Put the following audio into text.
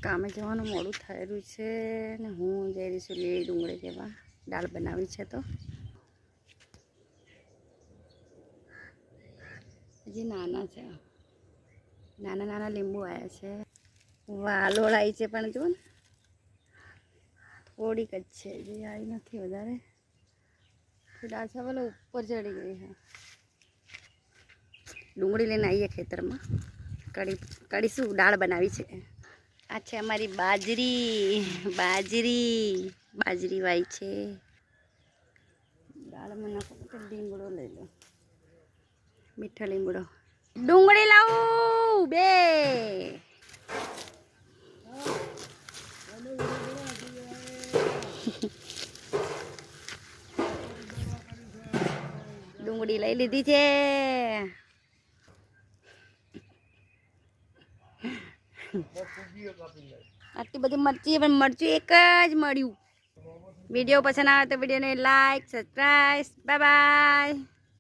કામે જવાનું મોડું થઈ રહ્યું છે ને હું જઈ રહી છું લીલી ડુંગળી લેવા. દાળ બનાવી છે તો હજી નાના છે, નાના નાના લીંબુ આવ્યા છે. વાલોળ આવી છે પણ જુઓ ને થોડીક જ છે, જે આવી નથી વધારે. દાળ છે બોલો ઉપર ચડી ગઈ છે. ડુંગળી લઈને આવીએ ખેતરમાં, કઢીશું, દાળ બનાવી છે. આ છે અમારી બાજરી વાઈ છે. દાળમાં નાખો તો લીમડો લઈ લો, મીઠો લીમડો. ડુંગળી લાવું બે. ડુંગળી લઈ લીધી છે. આટલી બધી મરચી, પણ મરચું એક જ મળ્યું. વિડીયો પસંદ આવે તો વિડીયોને લાઈક, સબસ્ક્રાઈબ. Bye bye.